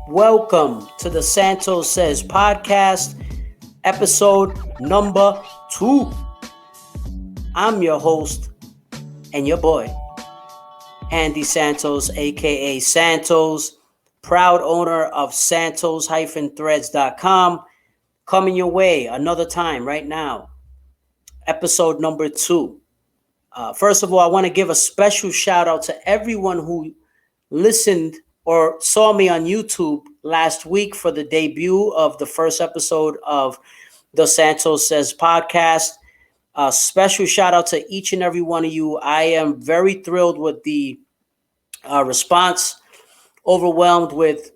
Welcome to the Santos Says Podcast, episode number 2. I'm your host and your boy, Andy Santos, aka Santos, proud owner of Santos-Threads.com, coming your way another time right now, episode number 2. First of all, I want to give a special shout out to everyone who listened or saw me on YouTube last week for the debut of the first episode of the Santos Says Podcast. A special shout out to each and every one of you. I am very thrilled with the response, overwhelmed with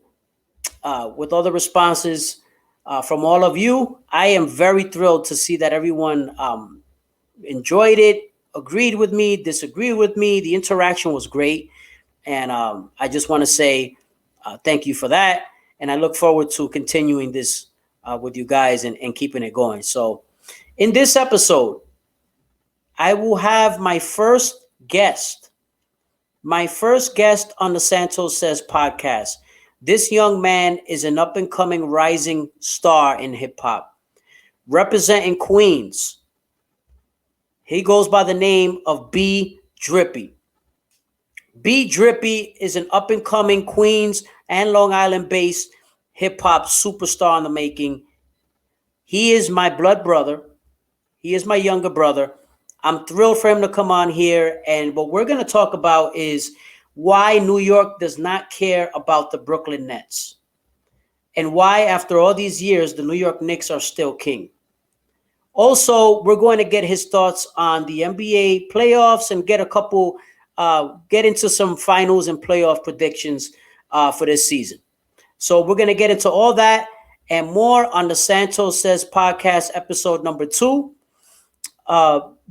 all the responses from all of you. I am very thrilled to see that everyone enjoyed it, agreed with me, disagreed with me. The interaction was great. And I just want to say thank you for that. And I look forward to continuing this with you guys and keeping it going. So in this episode, I will have my first guest on the Santos Says Podcast. This young man is an up-and-coming rising star in hip-hop, representing Queens. He goes by the name of B Drippy. B Drippy is an up-and-coming Queens and Long Island-based hip-hop superstar in the making. He is my blood brother. He is my younger brother. I'm thrilled for him to come on here. And what we're going to talk about is why New York does not care about the Brooklyn Nets. And why, after all these years, the New York Knicks are still king. Also, we're going to get his thoughts on the NBA playoffs and get into some finals and playoff predictions for this season. So we're going to get into all that and more on the Santos Says Podcast, episode number 2.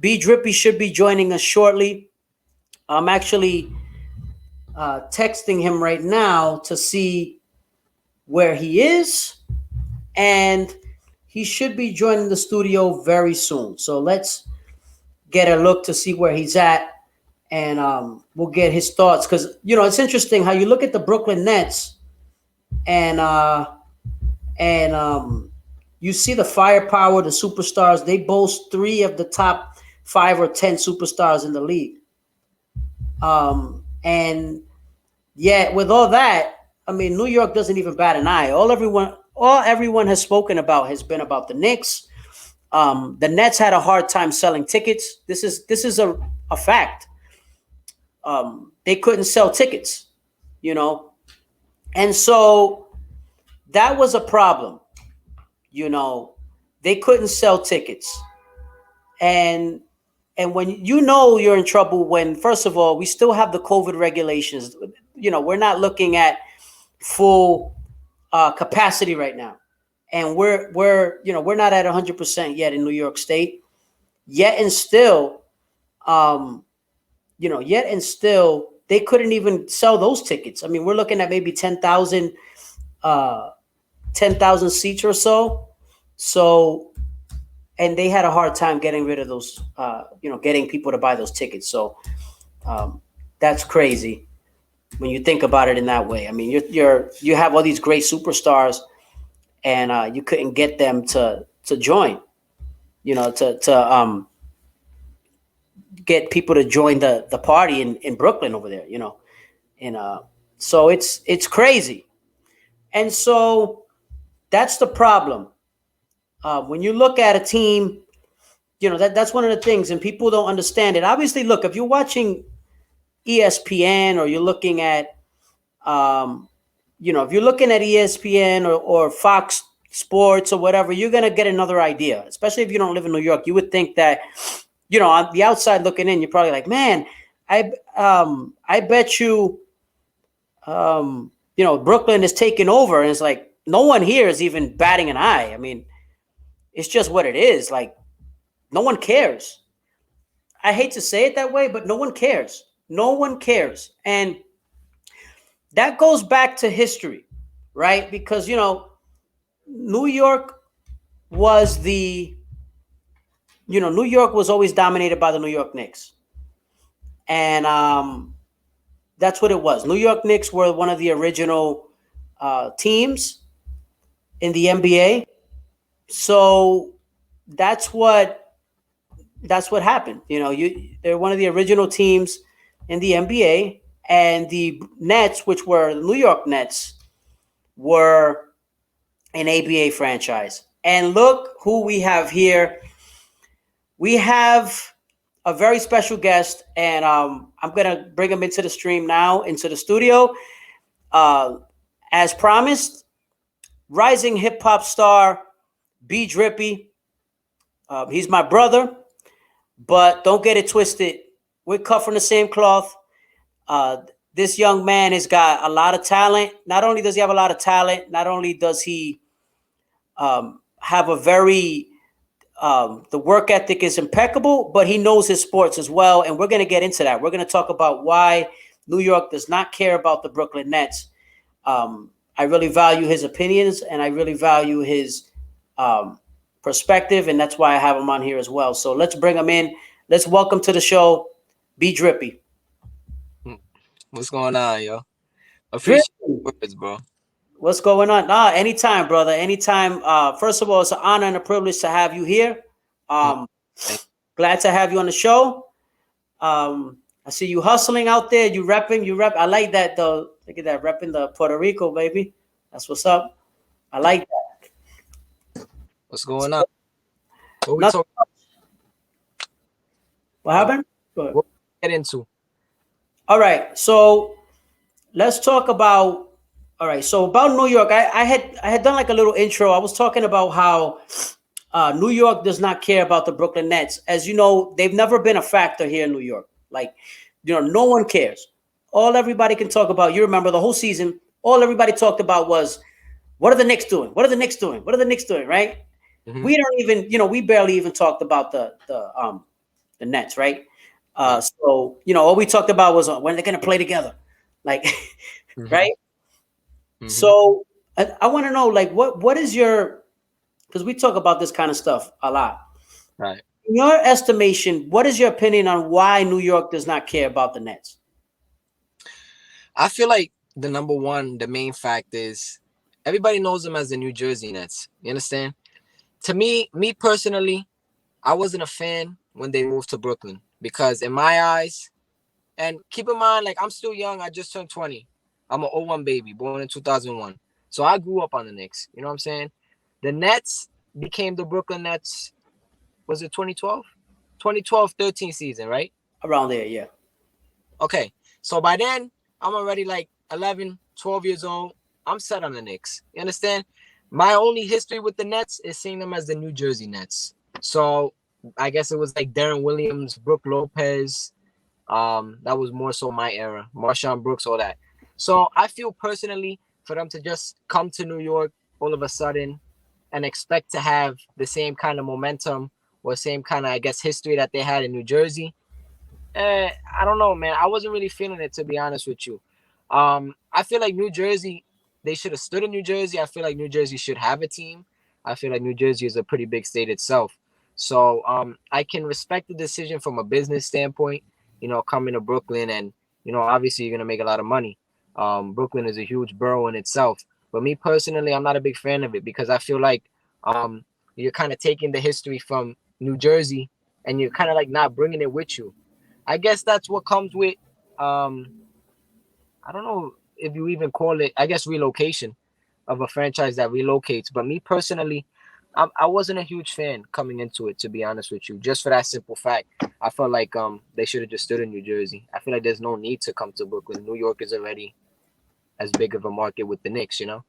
B Drippy should be joining us shortly. I'm actually texting him right now to see where he is, and he should be joining the studio very soon. So let's get a look to see where he's at. And we'll get his thoughts because, it's interesting how you look at the Brooklyn Nets and you see the firepower, the superstars. They boast 3 of the top 5 or 10 superstars in the league. And yet with all that, New York doesn't even bat an eye. All everyone has spoken about has been about the Knicks. The Nets had a hard time selling tickets. This is a fact. They couldn't sell tickets, and so that was a problem. They couldn't sell tickets, and when you're in trouble when, first of all, we still have the COVID regulations. We're not looking at full capacity right now, and we're not at 100% yet in New York State. Yet and still, they couldn't even sell those tickets. We're looking at maybe 10,000 seats or so. So, and they had a hard time getting rid of those, getting people to buy those tickets. So, that's crazy when you think about it in that way. You have all these great superstars, and you couldn't get them to join, to get people to join the party in Brooklyn over there, and so it's crazy. And so that's the problem. When you look at a team, that's one of the things, and people don't understand it. Obviously, look, if you're watching ESPN or you're looking at, if you're looking at ESPN or Fox Sports or whatever, you're going to get another idea, especially if you don't live in New York. You would think that, on the outside looking in, you're probably like, man, I bet you, Brooklyn is taking over. And it's like, no one here is even batting an eye. It's just what it is. Like, no one cares. I hate to say it that way, but no one cares. No one cares. And that goes back to history, right? Because, New York was New York was always dominated by the New York Knicks. And that's what it was. New York Knicks were one of the original teams in the NBA. So that's what happened. They're one of the original teams in the NBA, and the Nets, which were the New York Nets, were an ABA franchise. And look who we have here. We have a very special guest, and I'm gonna bring him into the stream now, into the studio. As promised, rising hip hop star B Drippy. He's my brother, but don't get it twisted. We're cut from the same cloth. This young man has got a lot of talent. Not only does he have a lot of talent, not only does he have a very the work ethic is impeccable, but he knows his sports as well. And we're going to get into that. We're going to talk about why New York does not care about the Brooklyn Nets. I really value his opinions, and I really value his perspective, and that's why I have him on here as well. So let's bring him in. Let's welcome to the show, B Drippy. What's going on, yo? Appreciate words, bro. What's going on? Anytime, brother. Anytime. First of all, it's an honor and a privilege to have you here. Glad to have you on the show. I see you hustling out there. You repping. I like that, though. Look at that, repping the Puerto Rico, baby. That's what's up. I like that. What's going on? What we talking about? What happened? What we get into? All right. So let's talk about. All right, so about New York, I had done like a little intro. I was talking about how New York does not care about the Brooklyn Nets. As you know, they've never been a factor here in New York. Like, no one cares. All everybody can talk about, you remember the whole season, all everybody talked about was, what are the Knicks doing? What are the Knicks doing? What are the Knicks doing, right? Mm-hmm. We don't even, we barely even talked about the Nets, right? So, all we talked about was when they're going to play together. Like, mm-hmm. Right? Mm-hmm. So I want to know, like, what is your, because we talk about this kind of stuff a lot. Right. In your estimation, what is your opinion on why New York does not care about the Nets? I feel like the main fact is everybody knows them as the New Jersey Nets. You understand? To me personally, I wasn't a fan when they moved to Brooklyn because in my eyes, and keep in mind, like, I'm still young. I just turned 20. I'm an 01 baby, born in 2001. So I grew up on the Knicks. You know what I'm saying? The Nets became the Brooklyn Nets, was it 2012? 2012-13 season, right? Around there, yeah. Okay. So by then, I'm already like 11, 12 years old. I'm set on the Knicks. You understand? My only history with the Nets is seeing them as the New Jersey Nets. So I guess it was like Darren Williams, Brook Lopez. That was more so my era. Marshawn Brooks, all that. So I feel personally for them to just come to New York all of a sudden and expect to have the same kind of momentum or same kind of, I guess, history that they had in New Jersey. I don't know, man. I wasn't really feeling it, to be honest with you. I feel like New Jersey, they should have stood in New Jersey. I feel like New Jersey should have a team. I feel like New Jersey is a pretty big state itself. So I can respect the decision from a business standpoint, coming to Brooklyn and, obviously you're going to make a lot of money. Brooklyn is a huge borough in itself. But me personally, I'm not a big fan of it because I feel like you're kind of taking the history from New Jersey and you're kind of like not bringing it with you. I guess that's what comes with, I don't know if you even call it, I guess, relocation of a franchise that relocates. But me personally, I wasn't a huge fan coming into it, to be honest with you, just for that simple fact. I felt like they should have just stood in New Jersey. I feel like there's no need to come to Brooklyn. New York is already as big of a market with the Knicks, The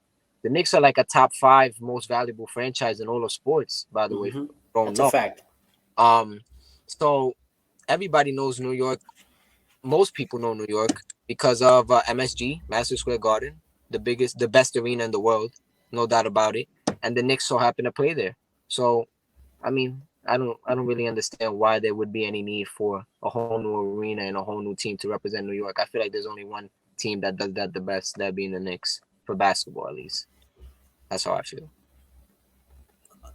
Knicks are like a top 5 most valuable franchise in all of sports, by the way. That's a fact. So everybody knows New York. Most people know New York because of MSG, Madison Square Garden, the best arena in the world, no doubt about it. And the Knicks so happen to play there. So, I mean, I don't really understand why there would be any need for a whole new arena and a whole new team to represent New York. I feel like there's only one team that does that the best, that being the Knicks, for basketball at least. That's how I feel.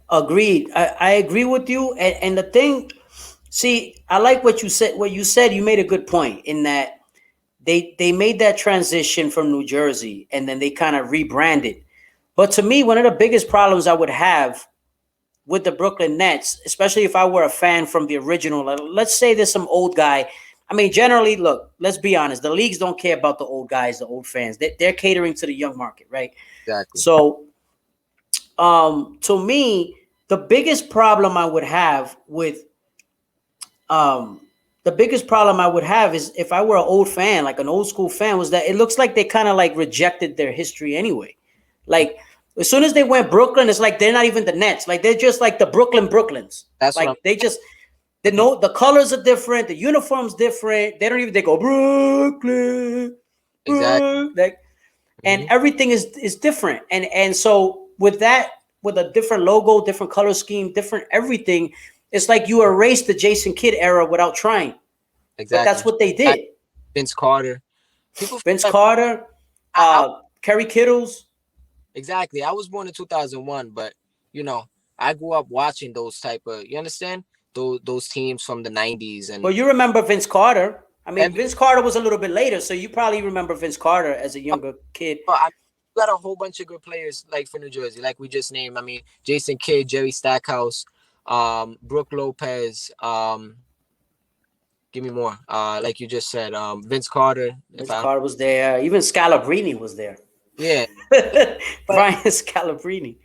Agreed. I agree with you. And the thing, see, I like what you said. You made a good point in that they made that transition from New Jersey, and then they kind of rebranded. But to me, one of the biggest problems I would have with the Brooklyn Nets, especially if I were a fan from the original, let's say there's some old guy. I mean, generally, look, let's be honest. The leagues don't care about the old guys, the old fans. They're catering to the young market, right? Exactly. So, to me, the biggest problem I would have with the biggest problem I would have is if I were an old fan, like an old school fan, was that it looks like they kind of like rejected their history anyway. Like as soon as they went Brooklyn, it's like they're not even the Nets. Like they're just like the Brooklyns. That's what Like the colors are different, the uniforms different. They go Brooklyn, exactly. like, and everything is different. And so with that, with a different logo, different color scheme, different everything, it's like you erased the Jason Kidd era without trying. Exactly. But that's what they did. Vince Carter. Vince Carter, Kerry Kittles. Exactly. I was born in 2001, but you know, I grew up watching those type of, you understand? Those teams from the 90s. And well, you remember Vince Carter. I mean, Vince Carter was a little bit later, so you probably remember Vince Carter as a younger kid. I got a whole bunch of good players like for New Jersey, like we just named. I mean, Jason Kidd, Jerry Stackhouse, Brooke Lopez, give me more. Like you just said, Vince Carter. Vince Carter was there. Even Scalabrini was there. Yeah. Brian Scalabrini.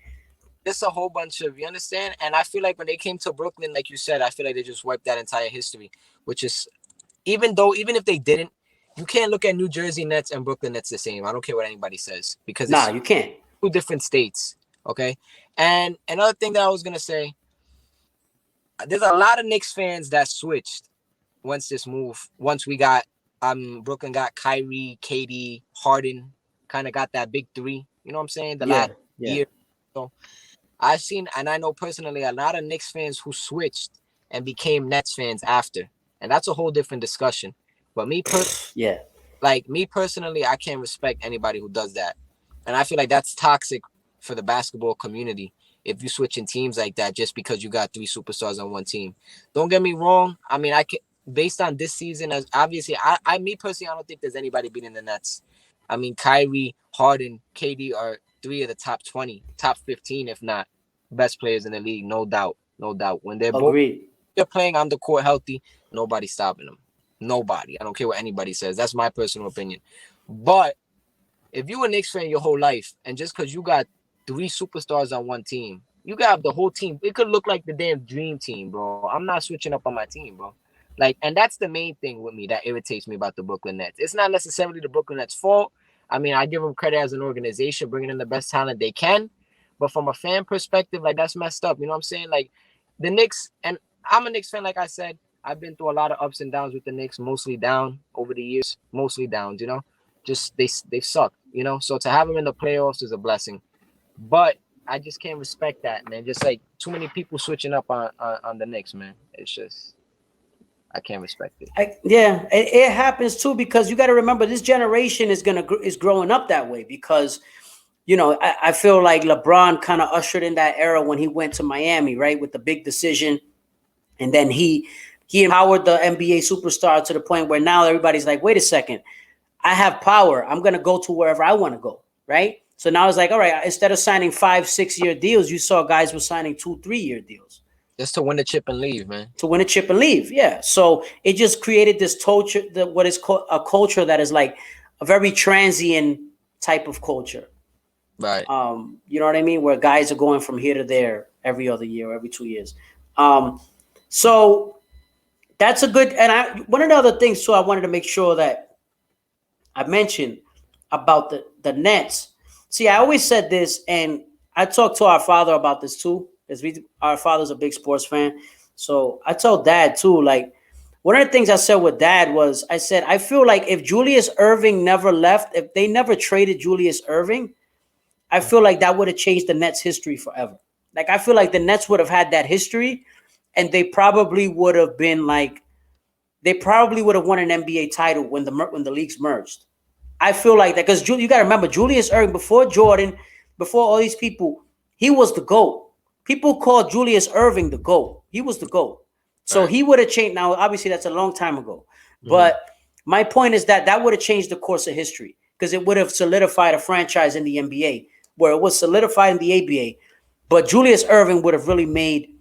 There's a whole bunch of, you understand? And I feel like when they came to Brooklyn, like you said, I feel like they just wiped that entire history, which is, even if they didn't, you can't look at New Jersey Nets and Brooklyn Nets the same. I don't care what anybody says, because you can't. Two different states, okay? And another thing that I was going to say, there's a lot of Knicks fans that switched once we got, Brooklyn got Kyrie, KD, Harden, kind of got that big three, you know what I'm saying? Last year. So I've seen, and I know personally, a lot of Knicks fans who switched and became Nets fans after. And that's a whole different discussion. But me personally, I can't respect anybody who does that. And I feel like that's toxic for the basketball community if you switch in teams like that just because you got three superstars on one team. Don't get me wrong. I mean, based on this season, as obviously, me personally, I don't think there's anybody beating the Nets. I mean, Kyrie, Harden, KD are three of the top 20, top 15, if not best players in the league, no doubt. When they're playing on the court healthy, nobody's stopping them. Nobody. I don't care what anybody says. That's my personal opinion. But if you a Knicks fan your whole life, and just because you got three superstars on one team, you got the whole team. It could look like the damn dream team, bro. I'm not switching up on my team, bro. Like, and that's the main thing with me that irritates me about the Brooklyn Nets. It's not necessarily the Brooklyn Nets' fault. I mean, I give them credit as an organization, bringing in the best talent they can. But from a fan perspective, like, that's messed up. You know what I'm saying? Like, the Knicks, and I'm a Knicks fan, like I said. I've been through a lot of ups and downs with the Knicks, mostly down over the years, mostly downs, you know. Just they've sucked, you know. So to have them in the playoffs is a blessing. But I just can't respect that, man. Just like too many people switching up on the Knicks, man. It's just, I can't respect it. It happens too, because you got to remember this generation is growing up that way, because you know I feel like LeBron kind of ushered in that era when he went to Miami, right, with the big decision, and then he empowered the NBA superstar to the point where now everybody's like, wait a second, I have power. I'm gonna go to wherever I want to go, right? So now it's like, all right, instead of signing 5-6 year deals, you saw guys were signing 2-3 year deals. Just to win a chip and leave, man. To win a chip and leave, yeah. So it just created this culture, what is called a culture that is like a very transient type of culture. Right. You know what I mean? Where guys are going from here to there every other year, or every 2 years. So that's a good. And one of the other things too, I wanted to make sure that I mentioned about the Nets. See, I always said this, and I talked to our father about this too, because our father's a big sports fan. So I told Dad too, like, one of the things I said with Dad was, I said, I feel like if Julius Erving never left, if they never traded Julius Erving, I feel like that would have changed the Nets' history forever. Like, I feel like the Nets would have had that history, and they probably would have been like, they probably would have won an NBA title when the leagues merged. I feel like that, because you got to remember, Julius Erving, before Jordan, before all these people, he was the GOAT. People called Julius Erving the GOAT. He was the GOAT. So he would have changed. Now, obviously, that's a long time ago. But My point is that would have changed the course of history because it would have solidified a franchise in the NBA where it was solidified in the ABA. But Julius Erving would have really made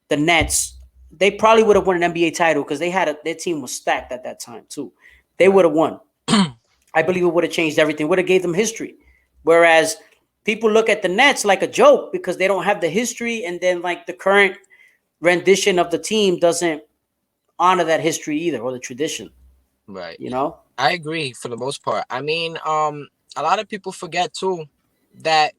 the Nets. They probably would have won an NBA title because their team was stacked at that time too. They would have won. I believe it would have changed everything. Would have gave them history. Whereas people look at the Nets like a joke because they don't have the history, and then like the current rendition of the team doesn't honor that history either or the tradition. Right. You know? I agree for the most part. I mean, a lot of people forget too that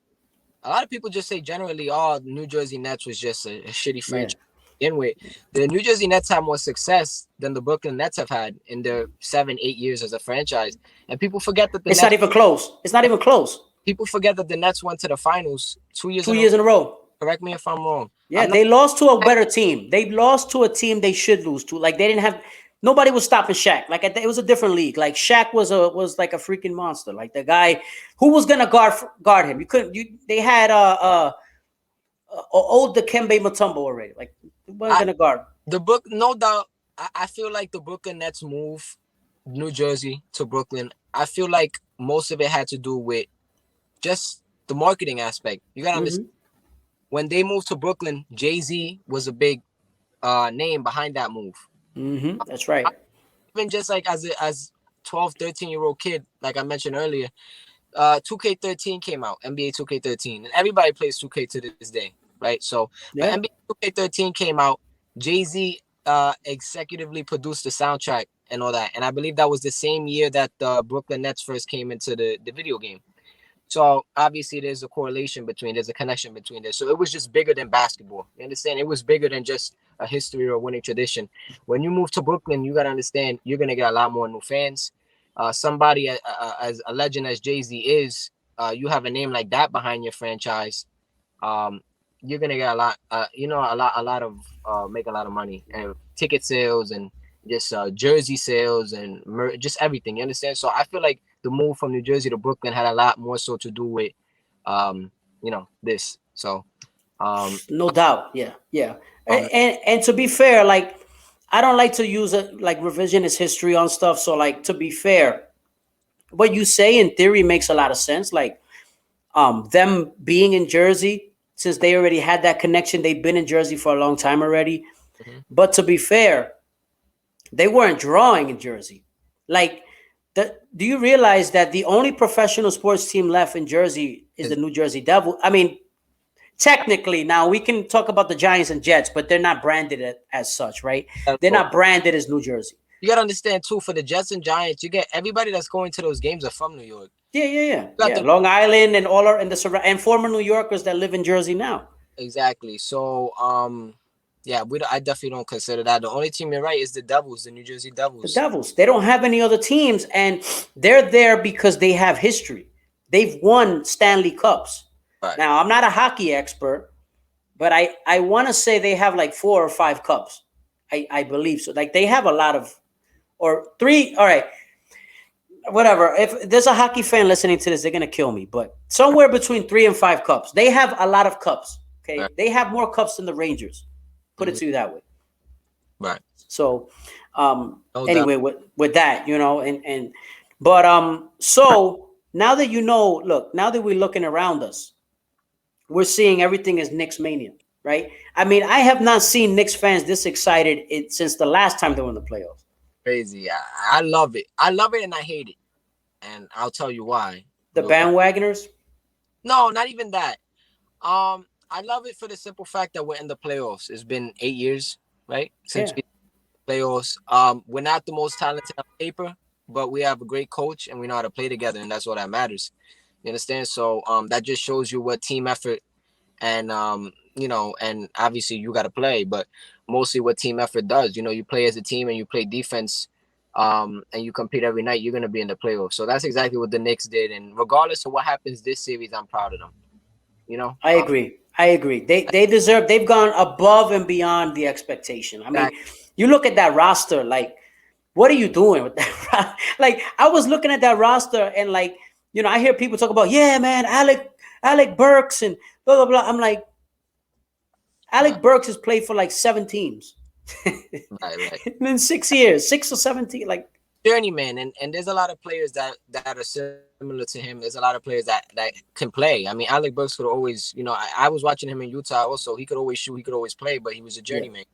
a lot of people just say generally, oh, New Jersey Nets was just a shitty franchise. In with the New Jersey Nets have more success than the Brooklyn Nets have had in their 7-8 years as a franchise, and people forget that it's not even close. It's not even close. People forget that the Nets went to the finals 2 years. 2 years in a row. Correct me if I'm wrong. Yeah, they lost to a better team. They lost to a team they should lose to. Like they didn't have nobody was stopping Shaq. Like it was a different league. Like Shaq was like a freaking monster. Like the guy who was gonna guard him. You couldn't. They had old Dikembe Mutombo already. Like who wasn't gonna guard no doubt. I feel like the Brooklyn Nets move New Jersey to Brooklyn. I feel like most of it had to do with just the marketing aspect. You gotta understand. When they moved to Brooklyn, Jay-Z was a big name behind that move. That's right. Even just like as 12, 13-year-old kid, like I mentioned earlier, 2K13 came out, NBA 2K13, and everybody plays 2K to this day, right? So NBA 2K13 came out, Jay-Z executively produced the soundtrack and all that, and I believe that was the same year that the Brooklyn Nets first came into the video game. So obviously there's a connection between this. So it was just bigger than basketball. You understand? It was bigger than just a history or a winning tradition. When you move to Brooklyn, you got to understand you're going to get a lot more new fans. Somebody as a legend as Jay-Z is, you have a name like that behind your franchise. You're going to get a lot of make a lot of money and ticket sales and just jersey sales and just everything. You understand? So I feel like the move from New Jersey to Brooklyn had a lot more so to do with, this. So, no doubt, yeah. And to be fair, like I don't like to use like revisionist history on stuff. So, like to be fair, what you say in theory makes a lot of sense. Like, them being in Jersey, since they already had that connection, they've been in Jersey for a long time already. But to be fair, they weren't drawing in Jersey, like. Do you realize that the only professional sports team left in Jersey is the New Jersey Devils? I mean, technically, now we can talk about the Giants and Jets, but they're not branded as such, right? They're not branded as New Jersey. You got to understand, too, for the Jets and Giants, you get everybody that's going to those games are from New York. Yeah. Long Island and and former New Yorkers that live in Jersey now. Exactly. So, yeah, I definitely don't consider that. The only team you're right is the Devils, the New Jersey Devils. The Devils. They don't have any other teams, and they're there because they have history. They've won Stanley Cups. Right. Now, I'm not a hockey expert, but I want to say they have like 4 or 5 cups. I believe so. Like they have a lot of, or 3. All right, whatever. If there's a hockey fan listening to this, they're gonna kill me. But somewhere between 3 and 5 cups. They have a lot of cups. Okay, right. They have more cups than the Rangers. Put it to you that way. Right. So, anyway, with that, but so now that now that we're looking around us, we're seeing everything as Knicks mania, right? I mean, I have not seen Knicks fans this excited since the last time they were in the playoffs. Crazy. I love it. I love it and I hate it. And I'll tell you why. The bandwagoners? No, not even that. I love it for the simple fact that we're in the playoffs. It's been 8 years, right? Since we playoffs. We're not the most talented on paper, but we have a great coach and we know how to play together, and that's what that matters. You understand? So that just shows you what team effort and and obviously you got to play, but mostly what team effort does. You play as a team and you play defense, and you compete every night. You're gonna be in the playoffs. So that's exactly what the Knicks did, and regardless of what happens this series, I'm proud of them. I agree. They deserve. They've gone above and beyond the expectation. I mean, you look at that roster. Like, what are you doing with that? Like, I was looking at that roster, and like, I hear people talk about, yeah, man, Alec Burks and blah blah blah. I'm like, Alec Burks has played for like 7 teams. Right. In 6 years, 6 or 7 teams. Like, journeyman, and there's a lot of players that are similar to him. There's a lot of players that can play. I mean, Alec Burks could always, I was watching him in Utah also. He could always shoot, he could always play, but he was a Yeah. journeyman.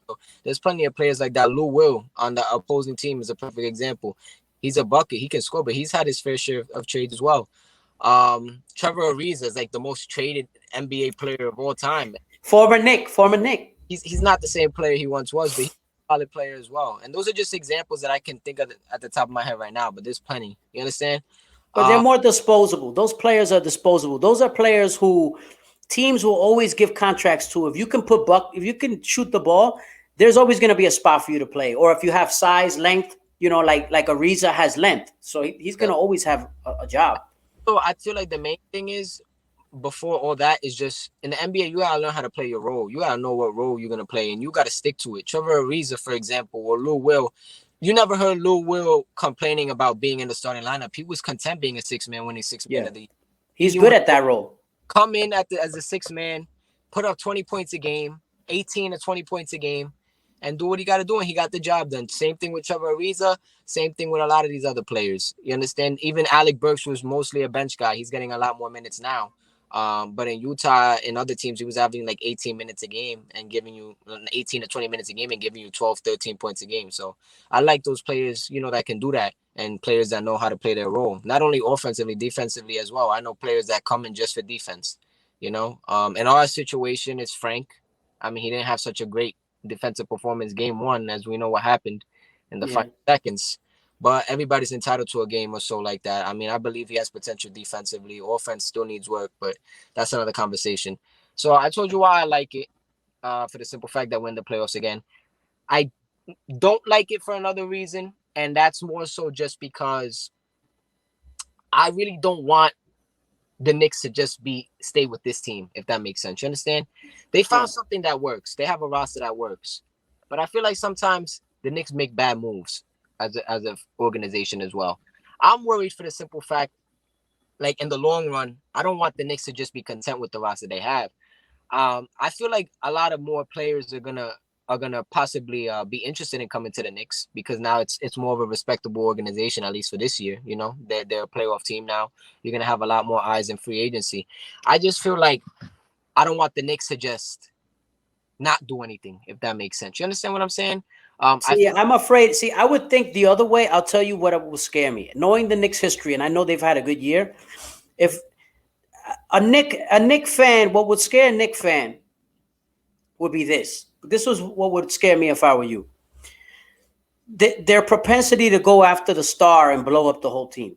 So there's plenty of players like that. Lou Will on the opposing team is a perfect example. He's a bucket, he can score, but he's had his fair share of trades as well. Trevor Ariza is like the most traded NBA player of all time. Former Nick. He's not the same player he once was, but he's a solid player as well. And those are just examples that I can think of at the top of my head right now, but there's plenty. You understand? But they're more disposable. Those players are disposable. Those are players who teams will always give contracts to. If you can shoot the ball, there's always going to be a spot for you to play. Or if you have size, length, like Ariza has length, so he's going to always have a job. So I feel like the main thing is, before all that, is just in the NBA, you gotta learn how to play your role. You gotta know what role you're gonna play, and you gotta stick to it. Trevor Ariza, for example, or Lou Will. You never heard Lou Will complaining about being in the starting lineup. He was content being a six-man, winning six-man of the year. He's good at that role. Come in as a six-man, put up 20 points a game, 18 to 20 points a game, and do what he got to do, and he got the job done. Same thing with Trevor Ariza. Same thing with a lot of these other players. You understand? Even Alec Burks was mostly a bench guy. He's getting a lot more minutes now. But in Utah and other teams, he was averaging like 18 minutes a game and giving you 18 to 20 minutes a game and giving you 12, 13 points a game. So I like those players, that can do that, and players that know how to play their role, not only offensively, defensively as well. I know players that come in just for defense, and our situation is Frank. I mean, he didn't have such a great defensive performance game one, as we know what happened in the 5 seconds. But everybody's entitled to a game or so like that. I mean, I believe he has potential defensively. Offense still needs work, but that's another conversation. So I told you why I like it, for the simple fact that we're in the playoffs again. I don't like it for another reason, and that's more so just because I really don't want the Knicks to just stay with this team, if that makes sense. You understand? They found something that works. They have a roster that works. But I feel like sometimes the Knicks make bad moves as an organization as well. I'm worried for the simple fact, like in the long run, I don't want the Knicks to just be content with the roster they have. I feel like a lot of more players are gonna possibly be interested in coming to the Knicks, because now it's more of a respectable organization, at least for this year. They're a playoff team now. You're gonna have a lot more eyes in free agency. I just feel like I don't want the Knicks to just not do anything, if that makes sense. You understand what I'm saying? I'm afraid. See, I would think the other way. I'll tell you what will scare me. Knowing the Knicks history, and I know they've had a good year. If a Knick fan, what would scare a Knick fan would be this. This was what would scare me if I were you. Their propensity to go after the star and blow up the whole team.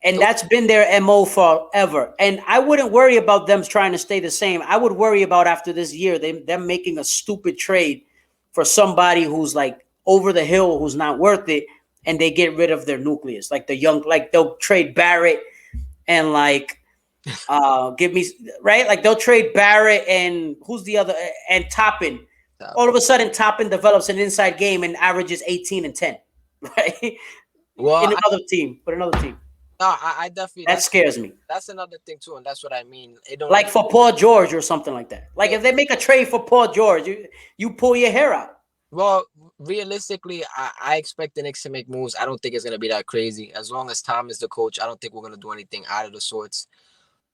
And that's been their MO forever. And I wouldn't worry about them trying to stay the same. I would worry about after this year, them making a stupid trade for somebody who's like over the hill, who's not worth it, and they get rid of their nucleus. Like they'll trade Barrett and give me right. Like they'll trade Barrett and who's the other, and Toppin. All of a sudden, Toppin develops an inside game and averages 18 and 10. Right? Well, in another team. No, I definitely. That scares me. That's another thing too, and that's what I mean. Like for Paul George or something like that. Like if they make a trade for Paul George, you pull your hair out. Well, realistically, I expect the Knicks to make moves. I don't think it's gonna be that crazy. As long as Tom is the coach, I don't think we're gonna do anything out of the sorts.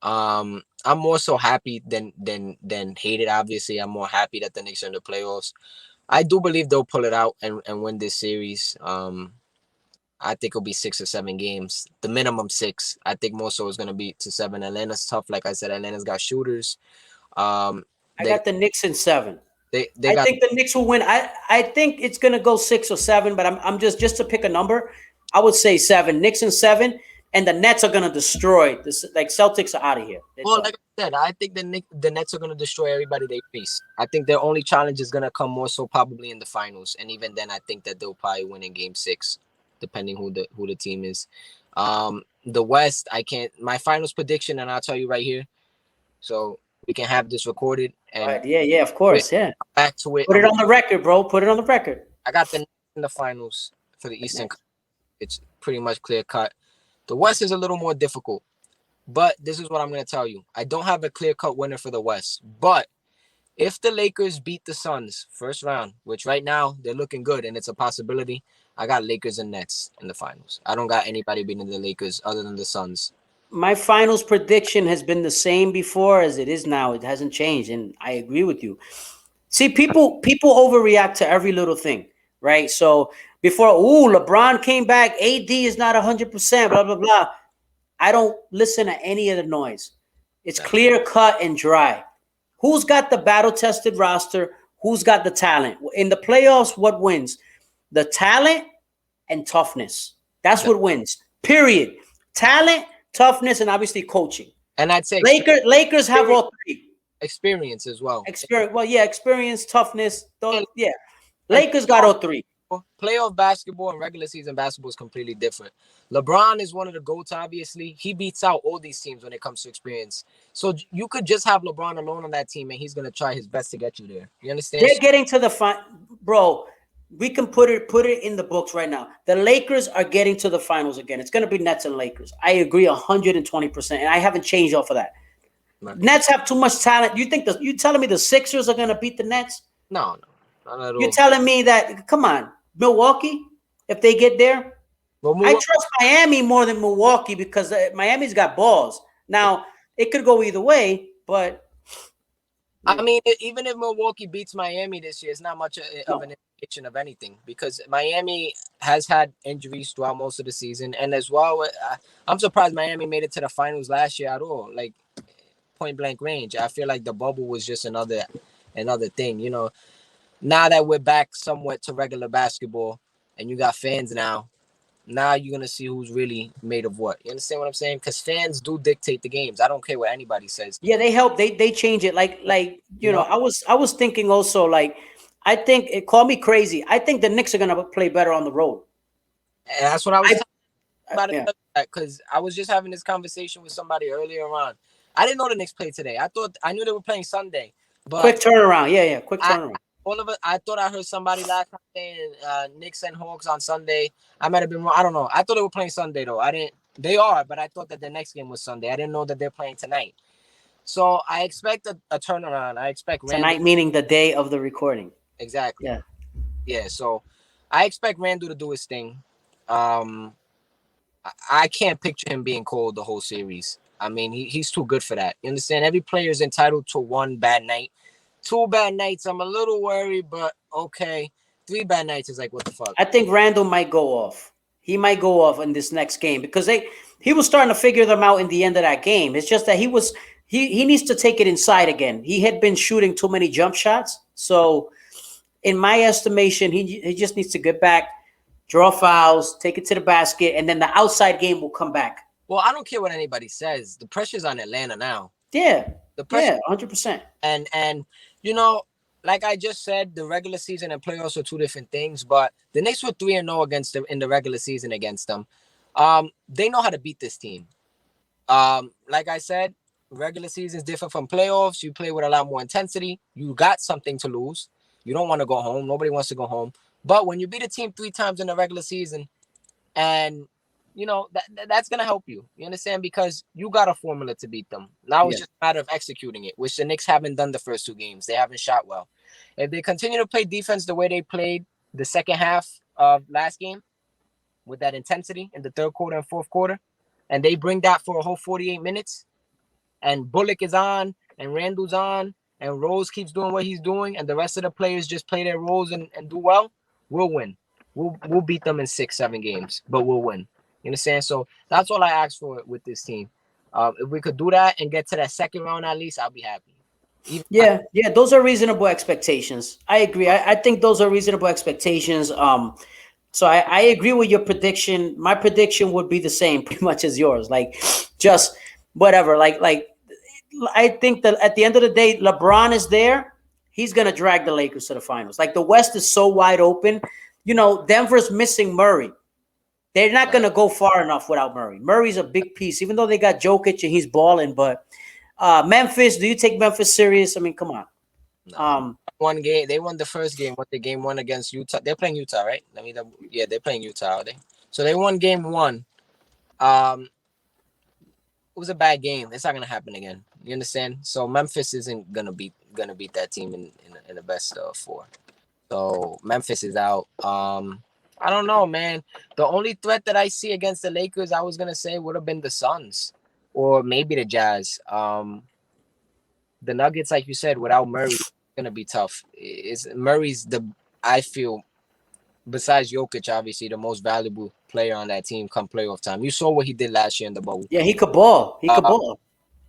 I'm more so happy than hated. Obviously, I'm more happy that the Knicks are in the playoffs. I do believe they'll pull it out and win this series. I think it'll be 6 or 7 games, the minimum 6. I think more so is going to be to 7. Atlanta's tough. Like I said, Atlanta's got shooters. I got the Knicks in 7. I think the Knicks will win. I think it's going to go 6 or 7, but I'm just to pick a number, I would say 7. Knicks in 7, and the Nets are going to destroy this. Like Celtics are out of here. Well, like I said, I think the Nets are going to destroy everybody they face. I think their only challenge is going to come more so probably in the finals, and even then, I think that they'll probably win in Game 6. Depending who the team is. The West, I can't. My finals prediction, and I'll tell you right here, so we can have this recorded. And right. Yeah, of course, yeah. Back to it. Put it on the record, bro. Put it on the record. I got the Knicks in the finals for the Eastern. It's pretty much clear cut. The West is a little more difficult, but this is what I'm going to tell you. I don't have a clear cut winner for the West, but if the Lakers beat the Suns first round, which right now they're looking good and it's a possibility, I got Lakers and Nets in the finals. I don't got anybody beating the Lakers other than the Suns. My finals prediction has been the same before as it is now. It hasn't changed, and I agree with you. See, people overreact to every little thing, right? So before, LeBron came back, AD is not 100%, blah blah blah. I don't listen to any of the noise. It's clear cut and dry. Who's got the battle tested roster? Who's got the talent in the playoffs? What wins? The talent and toughness. That's what wins. Period. Talent, toughness, and obviously coaching. And I'd say Lakers have all three. Experience as well. Experience, toughness. Yeah. Lakers got all three. Playoff basketball and regular season basketball is completely different. LeBron is one of the GOATs, obviously. He beats out all these teams when it comes to experience. So you could just have LeBron alone on that team, and he's going to try his best to get you there. You understand? They're getting to the final. Bro, we can put it in the books right now. The Lakers are getting to the finals again. It's going to be Nets and Lakers. I agree 120%, and I haven't changed off of that. Right. Nets have too much talent. You telling me the Sixers are going to beat the Nets? No, not at all. You're telling me that, come on, Milwaukee, if they get there? I trust Miami more than Milwaukee because Miami's got balls. Now, it could go either way, but... I mean, even if Milwaukee beats Miami this year, it's not much of an indication of anything because Miami has had injuries throughout most of the season. And as well, I'm surprised Miami made it to the finals last year at all. Like, point blank range. I feel like the bubble was just another thing, you know. Now that we're back somewhat to regular basketball and you got fans now you're going to see who's really made of what. You understand what I'm saying? Because fans do dictate the games. I don't care what anybody says. Yeah, they help. They change it. Like you know, I was thinking also, like, I think, call me crazy, I think the Knicks are going to play better on the road. And that's what I was talking about it, because I was just having this conversation with somebody earlier on. I didn't know the Knicks played today. I knew they were playing Sunday. But quick turnaround. Yeah, quick turnaround. I thought I heard somebody last night saying Knicks and Hawks on Sunday. I might have been wrong. I don't know. I thought they were playing Sunday though. They are, but I thought that the next game was Sunday. I didn't know that they're playing tonight. So I expect a turnaround. I expect tonight, meaning the day of the recording. Exactly. Yeah. So I expect Randall to do his thing. I can't picture him being cold the whole series. I mean, he's too good for that. You understand? Every player is entitled to one bad night. 2 bad nights, I'm a little worried, but okay. 3 bad nights is like, what the fuck? I think Randall might go off. He might go off in this next game because he was starting to figure them out in the end of that game. It's just that he needs to take it inside again. He had been shooting too many jump shots. So in my estimation, he just needs to get back, draw fouls, take it to the basket, and then the outside game will come back. Well, I don't care what anybody says. The pressure's on Atlanta now. Yeah. The pressure. Yeah, 100%. And you know, like I just said, the regular season and playoffs are 2 different things, but the Knicks were 3-0 against them in the regular season against them. They know how to beat this team. Like I said, regular season is different from playoffs. You play with a lot more intensity. You got something to lose. You don't want to go home. Nobody wants to go home. But when you beat a team 3 times in the regular season, and you know, that's going to help you. You understand? Because you got a formula to beat them. Now it's just a matter of executing it, which the Knicks haven't done the first 2 games. They haven't shot well. If they continue to play defense the way they played the second half of last game, with that intensity in the third quarter and fourth quarter, and they bring that for a whole 48 minutes, and Bullock is on, and Randall's on, and Rose keeps doing what he's doing, and the rest of the players just play their roles and do well, we'll win. We'll beat them in 6-7 games, but we'll win. You understand? So that's all I ask for with this team. If we could do that and get to that second round at least, I'll be happy. Yeah, those are reasonable expectations. I agree. I think those are reasonable expectations. So I agree with your prediction. My prediction would be the same pretty much as yours. Like, just whatever. Like I think that at the end of the day, LeBron is there. He's going to drag the Lakers to the finals. Like, the West is so wide open. You know, Denver's missing Murray. They're not going to go far enough without Murray. Murray's a big piece, even though they got Jokic and he's balling. But Memphis, do you take Memphis serious? I mean, come on. No. One game, they won the first game. What the game 1 against Utah? They're playing Utah, right? They're playing Utah. So they won game 1. It was a bad game. It's not gonna happen again. You understand? So Memphis isn't gonna beat that team in the best of 4. So Memphis is out. I don't know, man. The only threat that I see against the Lakers, I was gonna say, would have been the Suns, or maybe the Jazz. The Nuggets, like you said, without Murray, it's gonna be tough. Is Murray's I feel, besides Jokic, obviously the most valuable player on that team come playoff time. You saw what he did last year in the bubble. Yeah, he could ball. He could ball.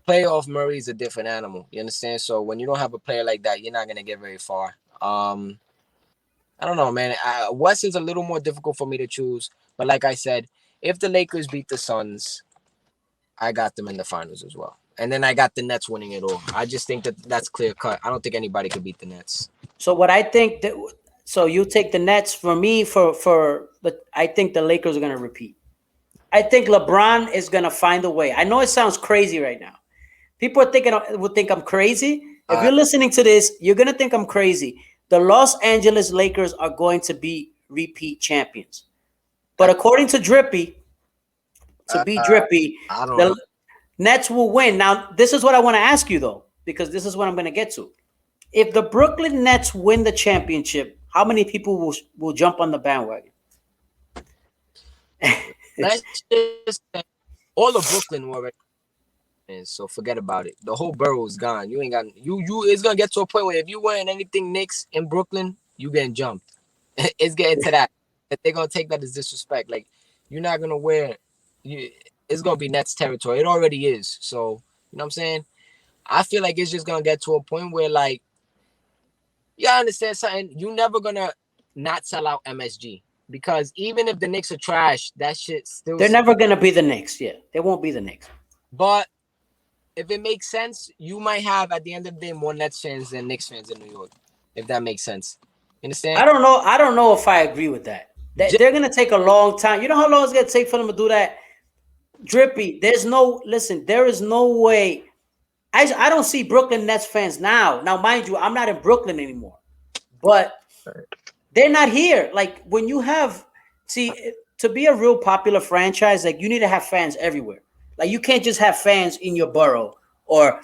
Playoff Murray is a different animal. You understand? So when you don't have a player like that, you're not gonna get very far. I don't know, man. West is a little more difficult for me to choose, but like I said, if the Lakers beat the Suns, I got them in the finals as well. And then I got the Nets winning it all. I just think that that's clear cut. I don't think anybody could beat the Nets. So what I think that so you take the Nets for me but I think the Lakers are gonna repeat. I think LeBron is gonna find a way. I know it sounds crazy right now. People would think I'm crazy. If you're listening to this, you're gonna think I'm crazy. The Los Angeles Lakers are going to be repeat champions. But according to Drippy, I don't know. the Nets will win. Now, this is what I want to ask you though, because this is what I'm going to get to. If the Brooklyn Nets win the championship, how many people will jump on the bandwagon? Let's just say all of Brooklyn already. So forget about it. The whole borough is gone. You ain't got you. It's gonna get to a point where if you wearing anything Knicks in Brooklyn, you getting jumped. It's getting to that. They're gonna take that as disrespect. Like you're not gonna wear. It's gonna be Nets territory. It already is. So you know what I'm saying. I feel like it's just gonna get to a point where like, you understand something. You never gonna not sell out MSG because even if the Knicks are trash, that shit still. They're never gonna be the Knicks. Yeah, they won't be the Knicks. But if it makes sense, you might have at the end of the day more Nets fans than Knicks fans in New York. If that makes sense, you understand? I don't know. I don't know if I agree with that. They're gonna take a long time. You know how long it's gonna take for them to do that? Drippy, there is no way. I don't see Brooklyn Nets fans now. Now, mind you, I'm not in Brooklyn anymore, but they're not here. Like when you have, to be a real popular franchise, like you need to have fans everywhere. Like you can't just have fans in your borough or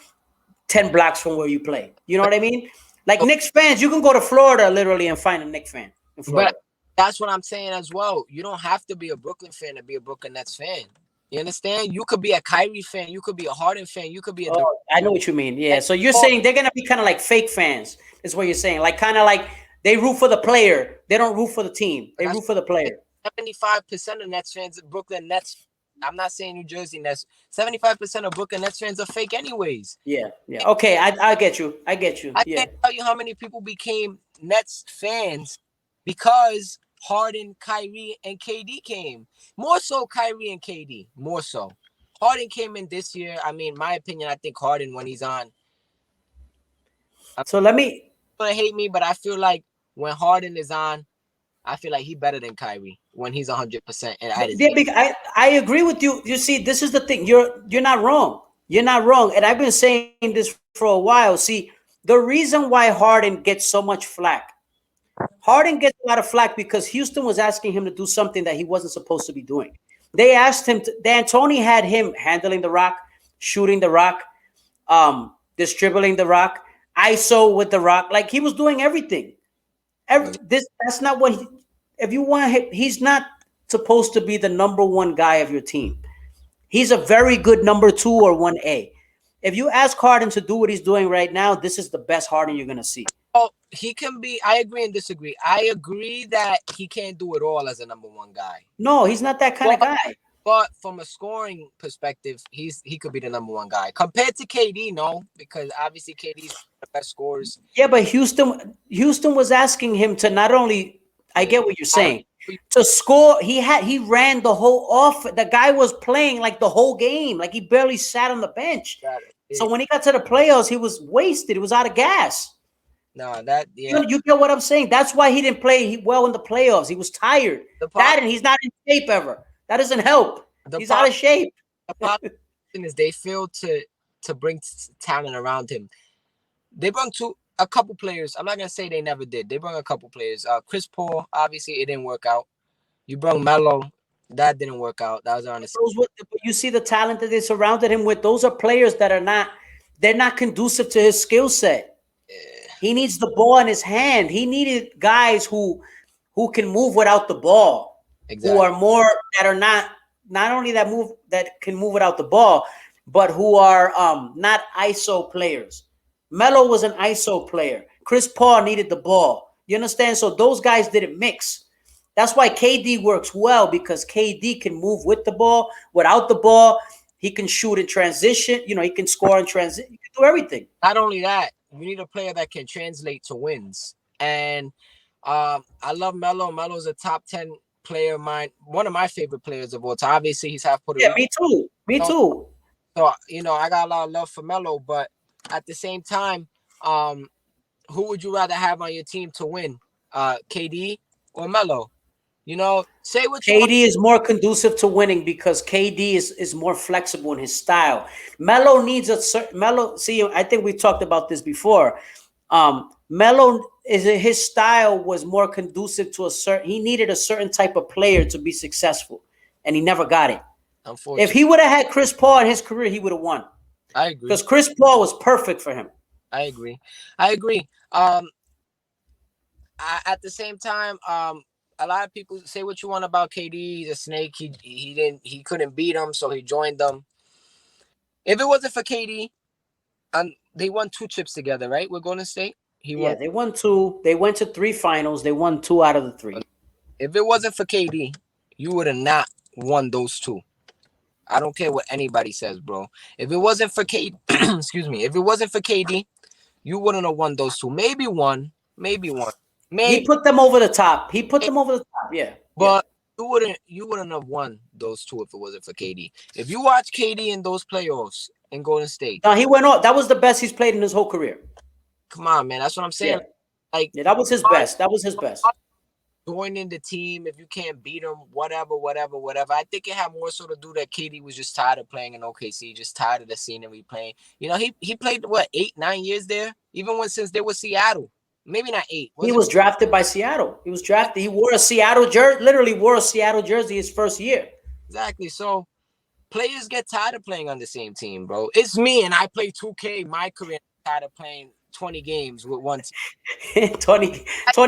10 blocks from where you play. You know what I mean? Like Knicks fans, you can go to Florida literally and find a Knicks fan in Florida. But that's what I'm saying as well. You don't have to be a Brooklyn fan to be a Brooklyn Nets fan. You understand? You could be a Kyrie fan. You could be a Harden fan. You could be a. I know what you mean. Yeah. So you're saying they're gonna be kind of like fake fans. Is what you're saying? Like kind of like they root for the player. They don't root for the team. They root for the player. 75% of Nets fans, Brooklyn Nets. I'm not saying New Jersey Nets. 75% of Brooklyn Nets fans are fake, anyways. Yeah. Yeah. Okay. I get you. I can't tell you how many people became Nets fans because Harden, Kyrie, and KD came. More so Kyrie and KD. More so. Harden came in this year. I mean, my opinion, I think Harden when he's on. So let me. Gonna hate me, but I feel like when Harden is on, I feel like he's better than Kyrie when he's 100%. And I agree with you. You see, this is the thing. You're not wrong. You're not wrong. And I've been saying this for a while. See, the reason why Harden gets so much flack. Harden gets a lot of flack because Houston was asking him to do something that he wasn't supposed to be doing. They asked him D'Antoni had him handling the rock, shooting the rock, distributing the rock, ISO with the rock. Like he was doing everything. That's not what if you want him, he's not supposed to be the number one guy of your team. He's a very good number 2 or 1A. If you ask Harden to do what he's doing right now, this is the best Harden you're going to see. Oh, he can be. I agree and disagree. I agree that he can't do it all as a number 1 guy. No, he's not that kind of guy. But from a scoring perspective, he could be the number 1 guy. Compared to KD, no, because obviously KD's the best scorers. Yeah, but Houston was asking him to not only, I get what you're saying, to score. He ran the whole off. The guy was playing like the whole game. Like he barely sat on the bench. So when he got to the playoffs, he was wasted. He was out of gas. No, you get what I'm saying. That's why he didn't play well in the playoffs. He was tired. And he's not in shape ever. That doesn't help. He's out of shape. The problem is they failed to bring talent around him. They brought a couple players. I'm not gonna say they never did. They brought a couple players. Chris Paul, obviously, it didn't work out. You brought Melo. That didn't work out. That was honest. You see the talent that they surrounded him with. Those are players that they're not conducive to his skill set. He needs the ball in his hand. He needed guys who who can move without the ball, Exactly. who are more that are not only that can move without the ball, but who are not ISO players. Melo was an ISO player. Chris Paul needed the ball. You understand? So those guys didn't mix. That's why KD works well, because KD can move with the ball, without the ball. He can shoot in transition. You know, he can score in transition. He can do everything. Not only that, we need a player that can translate to wins. And I love Melo. Melo's a top 10 player of mine, one of my favorite players of all time. Obviously, he's half Puerto Yeah, Rican. me too. Me too. So, I got a lot of love for Melo, but at the same time, who would you rather have on your team to win? KD or Melo? Say what you want. KD is more conducive to winning because KD is more flexible in his style. Melo needs a certain Melo. See, I think we talked about this before. Melo his style was more conducive to a certain. He needed a certain type of player to be successful, and he never got it. If he would have had Chris Paul in his career, he would have won. I agree. Because Chris Paul was perfect for him. I agree. At the same time, a lot of people say what you want about KD. He's a snake. He couldn't beat him, so he joined them. If it wasn't for KD, they won 2 chips together, right? We're Golden State. They won 2. They went to 3 finals. They won 2 out of the 3. If it wasn't for KD, you would have not won those 2. I don't care what anybody says, bro. If it wasn't for KD, excuse me, if it wasn't for KD, you wouldn't have won those 2. Maybe one. He put them over the top. Yeah. But you wouldn't have won those 2 if it wasn't for KD. If you watch KD in those playoffs in Golden State. No, he went off. That was the best he's played in his whole career. Come on, man. That's what I'm saying. Yeah, that was his best. That was his best. Joining the team, if you can't beat him, whatever. I think it had more so to do that KD was just tired of playing in OKC, just tired of the scenery playing. He played, 8-9 years there? Even since they were Seattle. Maybe not 8. He was drafted by Seattle. He was drafted. He wore a Seattle jersey, literally wore a Seattle jersey his first year. Exactly. So players get tired of playing on the same team, bro. It's me, and I play 2K my career. I'm tired of playing 20 games with one team. 20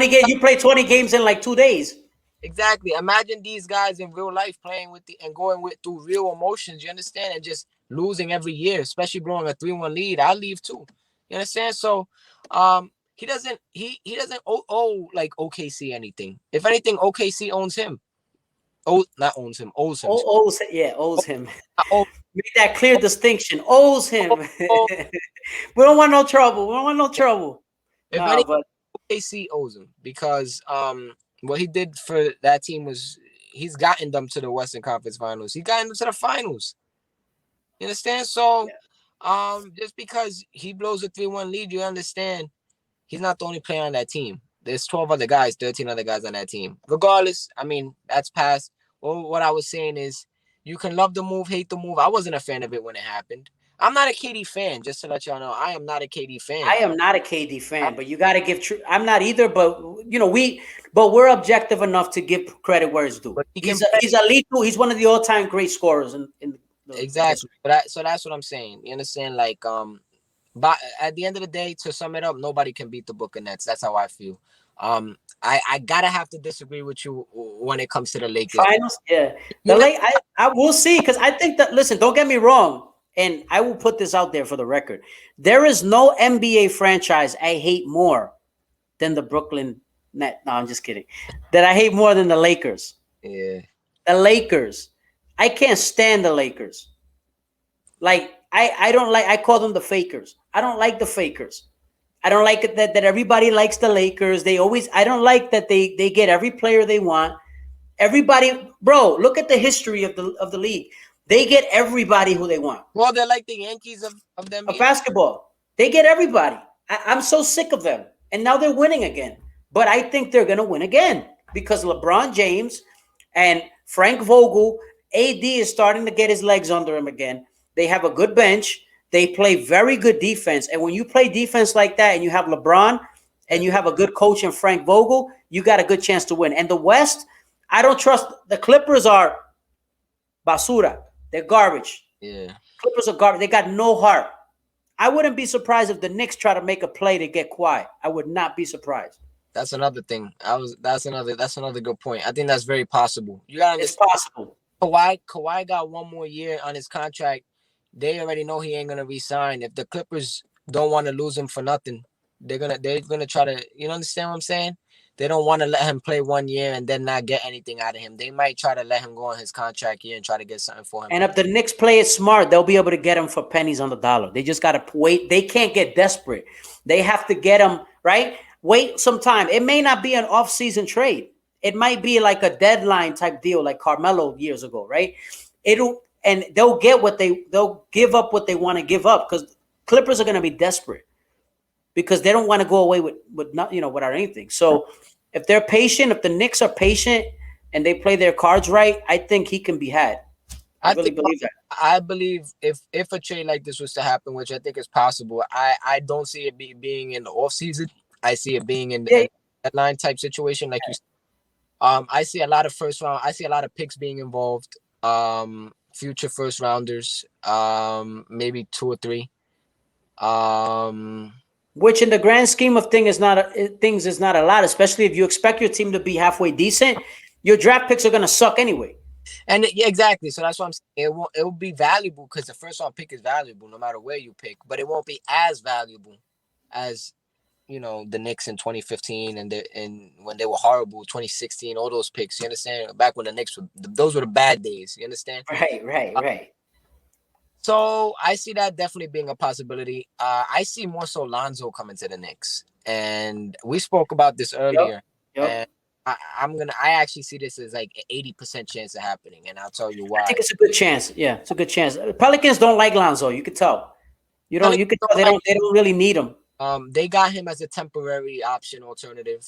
games. You play 20 games in like 2 days. Exactly. Imagine these guys in real life playing and going through real emotions, you understand? And just losing every year, especially blowing a 3-1 lead. I'll leave too. You understand? So he doesn't owe like OKC anything. If anything, OKC owns him. Not owns him, owes him. Owes him. Make that clear distinction. Owes him. We don't want no trouble. If anything, OKC owes him because what he did for that team was he's gotten them to the Western Conference Finals. He's gotten them to the finals. You understand? So just because he blows a 3-1 lead, you understand he's not the only player on that team. There's 12 other guys, 13 other guys on that team. Regardless, I mean, that's past. Well, what I was saying is you can love the move, hate the move. I wasn't a fan of it when it happened. I'm not a KD fan, just to let y'all know. I am not a KD fan. I am not a KD fan, but you got to give I'm not either, but we're objective enough to give credit where it's due. He's elite. He's one of the all-time great scorers exactly. So that's what I'm saying. You understand? Like but at the end of the day, to sum it up, nobody can beat the Brooklyn Nets. That's how I feel. I gotta have to disagree with you when it comes to the Lakers. Finals, yeah. I will see, because I think that, listen, don't get me wrong, and I will put this out there for the record. There is no NBA franchise I hate more than the Brooklyn Nets. No, I'm just kidding. That I hate more than the Lakers. Yeah. The Lakers. I can't stand the Lakers. Like, I call them the fakers. I don't like the fakers. I don't like it that everybody likes the Lakers. I don't like that they get every player they want. Everybody, bro, look at the history of the league. They get everybody who they want. Well, they're like the Yankees of them. Of basketball. They get everybody. I'm so sick of them. And now they're winning again. But I think they're going to win again because LeBron James and Frank Vogel, AD is starting to get his legs under him again. They have a good bench. They play very good defense. And when you play defense like that and you have LeBron and you have a good coach in Frank Vogel, you got a good chance to win. And the West, I don't trust. The Clippers are basura. They're garbage. Yeah. Clippers are garbage. They got no heart. I wouldn't be surprised if the Knicks try to make a play to get quiet. I would not be surprised. That's another thing. That's another good point. I think that's very possible. You gotta It's understand. possible. Kawhi got one more year on his contract. They already know he ain't gonna resign. If the Clippers don't want to lose him for nothing, they're gonna try to. You understand what I'm saying? They don't want to let him play 1 year and then not get anything out of him. They might try to let him go on his contract year and try to get something for him. And if the Knicks play it smart, they'll be able to get him for pennies on the dollar. They just got to wait. They can't get desperate. They have to get him, right? Wait some time. It may not be an off-season trade. It might be like a deadline type deal like Carmelo years ago, right? And they'll give up what they want to give up because Clippers are going to be desperate because they don't want to go away with not, without anything. So if they're patient, if the Knicks are patient and they play their cards right, I think he can be had. I really believe that. I believe if a trade like this was to happen, which I think is possible, I don't see it being in the off season. I see it being in the deadline type situation, like you said. I see a lot of first round. I see a lot of picks being involved. Future first rounders. Maybe 2 or 3. Which in the grand scheme of things is not a lot, especially if you expect your team to be halfway decent. Your draft picks are gonna suck anyway. And yeah, exactly. So that's what I'm saying. It will be valuable because the first round pick is valuable no matter where you pick, but it won't be as valuable as the Knicks in 2015 and when they were horrible, 2016, all those picks. You understand? Back when the Knicks those were the bad days. You understand? Right. So I see that definitely being a possibility. I see more so Lonzo coming to the Knicks, and we spoke about this earlier. Yep. And I actually see this as like an 80% chance of happening, and I'll tell you why. I think it's a good chance. Yeah, it's a good chance. Pelicans don't like Lonzo. You could tell. You can tell they don't really need him. They got him as a temporary option, alternative,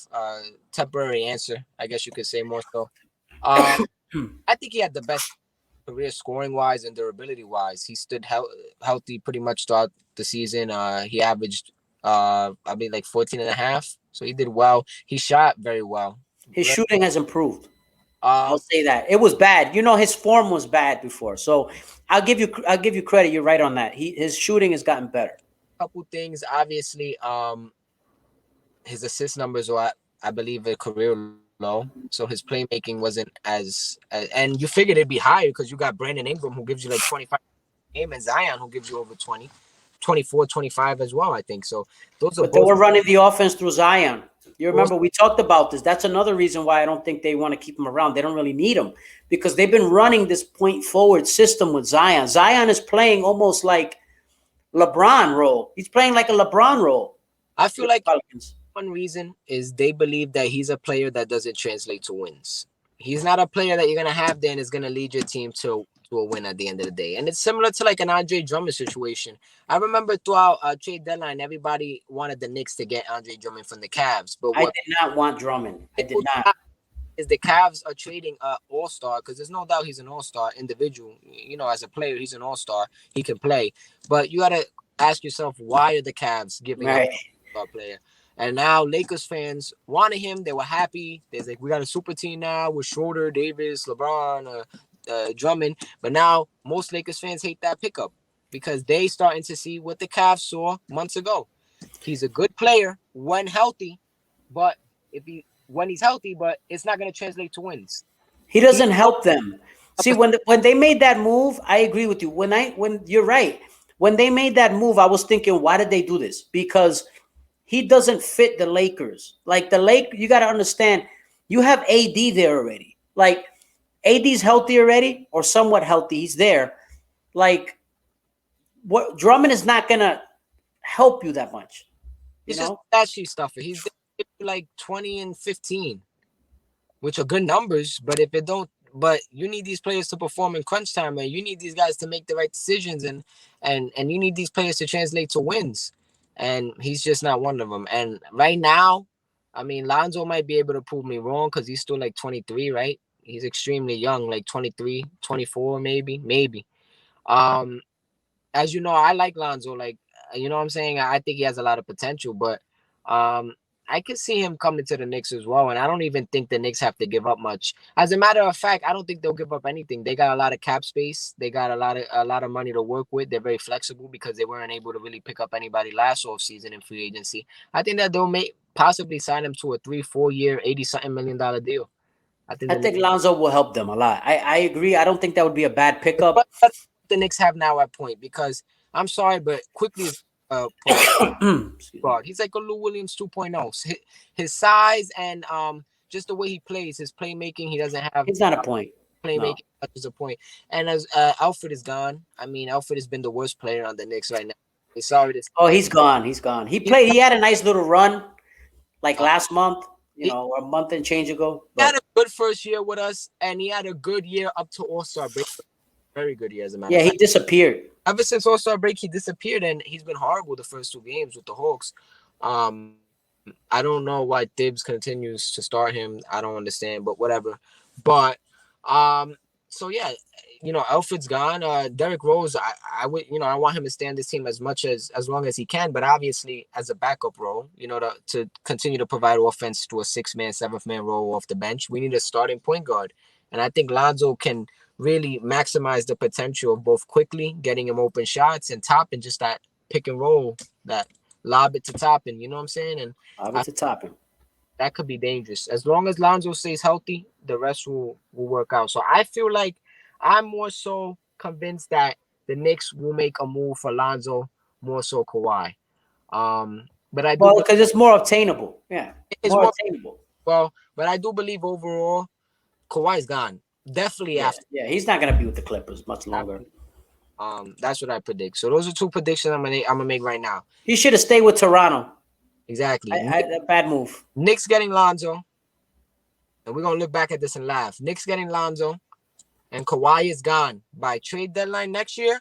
temporary answer, I guess you could say more so. I think he had the best career scoring wise and durability wise. He stood healthy pretty much throughout the season. He averaged, like 14 and a half. So he did well. He shot very well. His shooting has improved. I'll say that. It was bad. His form was bad before. So I'll give you credit. You're right on that. His shooting has gotten better. Couple things, obviously. His assist numbers were, I believe, a career low. So his playmaking wasn't as and you figured it'd be higher because you got Brandon Ingram who gives you like 25 game and Zion who gives you over 20, 24, 25 as well, I think. So those are But they were running the offense through Zion. You remember we talked about this. That's another reason why I don't think they want to keep him around. They don't really need him because they've been running this point forward system with Zion. Zion is playing almost like LeBron role. He's playing like a LeBron role. I feel like one reason is they believe that he's a player that doesn't translate to wins. He's not a player that you're going to have there and is going to lead your team to a win at the end of the day. And it's similar to like an Andre Drummond situation. I remember throughout trade deadline, everybody wanted the Knicks to get Andre Drummond from the Cavs. But I did not want Drummond. I did not. Is the Cavs are trading an all-star because there's no doubt he's an all-star individual. As a player, he's an all-star. He can play. But you got to ask yourself, why are the Cavs giving up an all-star player? And now Lakers fans wanted him. They were happy. They're like, we got a super team now with Schroeder, Davis, LeBron, Drummond. But now most Lakers fans hate that pickup because they starting to see what the Cavs saw months ago. He's a good player when healthy, but when he's healthy, but it's not going to translate to wins. He doesn't help them. See, when they made that move, I agree with you. When you're right, when they made that move, I was thinking, why did they do this? Because he doesn't fit the Lakers. Like you got to understand, you have AD there already. Like AD's healthy already, or somewhat healthy. He's there. Like what Drummond is not gonna help you that much. He's just flashy stuff. He's like 20 and 15, which are good numbers. But but you need these players to perform in crunch time, and you need these guys to make the right decisions, and you need these players to translate to wins. And he's just not one of them. And right now, I mean, Lonzo might be able to prove me wrong because he's still like 23, right? He's extremely young, like 23, 24, maybe. As you know, I like Lonzo. Like, you know what I'm saying? I think he has a lot of potential. But I can see him coming to the Knicks as well, and I don't even think the Knicks have to give up much. As a matter of fact, I don't think they'll give up anything. They got a lot of cap space. They got a lot of money to work with. They're very flexible because they weren't able to really pick up anybody last offseason in free agency. I think that they'll possibly sign him to a 3-4 year, $80-something million deal. I think I the think Knicks, Lonzo will help them a lot. I agree. I don't think that would be a bad what pickup. the Knicks have now at point, because I'm sorry, but quickly is point Excuse me. guard. He's like a Lou Williams 2.0. His size and just the way he plays, his playmaking, he doesn't have He's not a point. No. playmaking much as a point. And as Alfred is gone, I mean, Alfred has been the worst player on the Knicks right now. Sorry to Oh, say he's gone. He's gone. He had a nice little run like uh, last month, he, or a month and change ago. he had But a good first year with us, and he had a good year up to All-Star break. Very good year, as a matter yeah, of he fact. disappeared. Ever since All-Star break, he disappeared, and he's been horrible the first 2 games with the Hawks. I don't know why Tibbs continues to start him. I don't understand, but whatever. But so yeah, Alfred's gone. Derrick Rose, I would, I want him to stay on this team as long as he can, but obviously as a backup role, to continue to provide offense to a 6-man, 7th-man role off the bench. We need a starting point guard, and I think Lonzo can really maximize the potential of both quickly getting him open shots and Toppin, just that pick and roll, that lob it to Toppin. You know what I'm saying? And I I, to top him. that could be dangerous. As long as Lonzo stays healthy, the rest will work out. So I feel like I'm more so convinced that the Knicks will make a move for Lonzo, more so Kawhi. But I do Well, believe because it's more obtainable. Yeah, it's more more obtainable. but I do believe overall Kawhi's gone. Definitely Yeah, after. yeah. He's not gonna be with the Clippers much longer. That's what I predict. So those are 2 predictions I'm gonna make right now. He should have stayed with Toronto. Exactly. A bad move. Knicks getting Lonzo, and we're gonna look back at this and laugh. Knicks getting Lonzo, and Kawhi is gone by trade deadline next year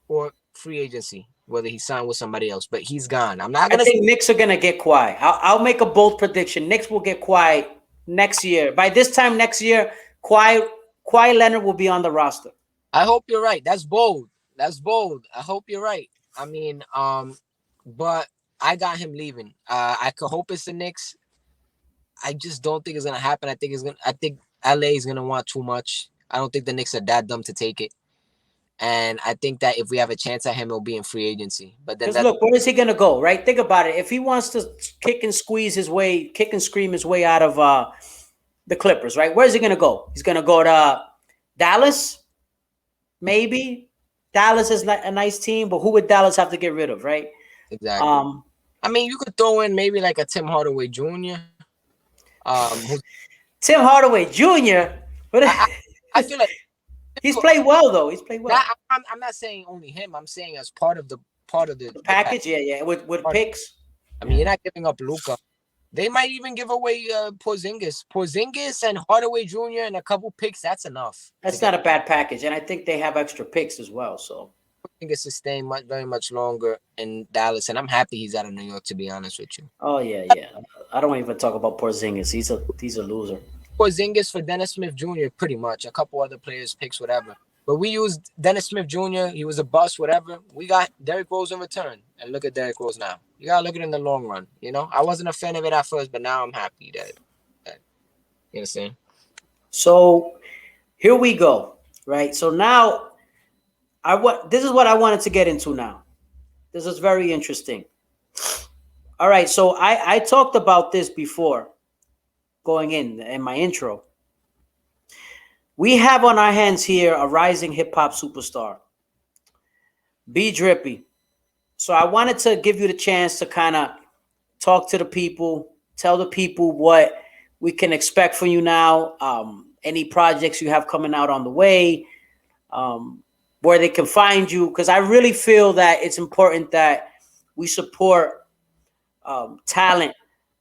or free agency, whether he signed with somebody else. But he's gone. I'm not I gonna. think Knicks are gonna get quiet. I'll make a bold prediction. Knicks will get quiet next year. By this time next year, Kawhi Leonard will be on the roster. I hope you're right. That's bold. That's bold. I hope you're right. I mean, but I got him leaving. I could hope it's the Knicks. I just don't think it's gonna happen. I think LA is gonna want too much. I don't think the Knicks are that dumb to take it. And I think that if we have a chance at him, it'll be in free agency. But then Because look, where is he gonna go? Right? Think about it. If he wants to kick and scream his way out of the Clippers, right? Where's he gonna go? He's gonna go to Dallas, maybe. Dallas is a nice team, but who would Dallas have to get rid of, right? exactly. I mean, you could throw in maybe like a Tim Hardaway Jr. Tim Hardaway Jr. But I feel like he's played well though. He's played well. I'm not saying only him. I'm saying as part of the package. Yeah, with picks. I mean, you're not giving up Luka. They might even give away Porzingis and Hardaway Jr. and a couple picks. That's enough. That's not a bad package, and I think they have extra picks as well. So Porzingis is staying very much longer in Dallas, and I'm happy he's out of New York. To be honest with you. Oh yeah. I don't even talk about Porzingis. He's a loser. Porzingis for Dennis Smith Jr. pretty much. A couple other players, picks, whatever. But we used Dennis Smith Jr. He was a bust, whatever. We got Derrick Rose in return, and look at Derrick Rose now. You gotta look at it in the long run. I wasn't a fan of it at first, but now I'm happy that you understand. So here we go, right? So now this is what I wanted to get into now. This is very interesting. All right, so I talked about this before going in my intro. We have on our hands here a rising hip-hop superstar, B Drippy. So I wanted to give you the chance to kind of talk to the people, tell the people what we can expect from you now, any projects you have coming out on the way, where they can find you, because I really feel that it's important that we support talent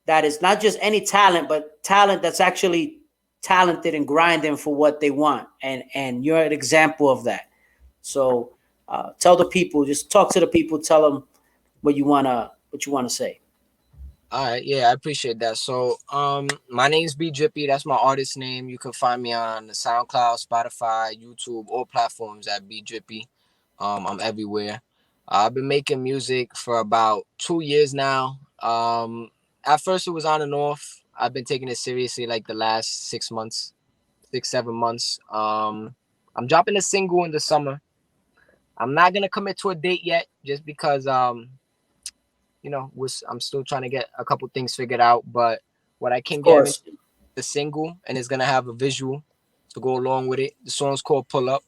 that is not just any talent, but talent that's actually talented and grinding for what they want. And you're an example of that. So tell the people, just talk to the people, tell them what you wanna say. All right, yeah, I appreciate that. So, my name's B Drippy. That's my artist name. You can find me on the SoundCloud, Spotify, YouTube, all platforms at B Drippy. I'm everywhere. I've been making music for about 2 years now. at first it was on and off. I've been taking it seriously like the last 6 months, 7 months. I'm dropping a single in the summer. I'm not gonna commit to a date yet, just because you know, I'm still trying to get a couple things figured out. But what I can get the single, and it's gonna have a visual to go along with it. The song's called Pull Up.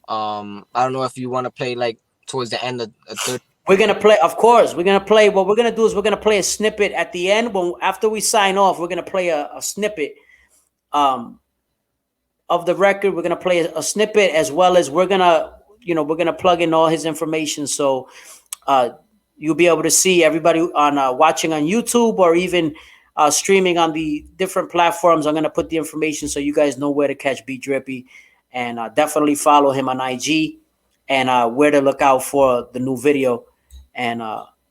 I don't know if you want to play like towards the end of a third. We're gonna play, of course. We're gonna play. What we're gonna do is we're gonna play a snippet at the end. After we sign off, we're gonna play a snippet of the record. We're gonna play a snippet, as well as we're gonna plug in all his information. So you'll be able to see everybody on watching on YouTube, or even streaming on the different platforms. I'm gonna put the information so you guys know where to catch B Drippy, and definitely follow him on IG, and where to look out for the new video. And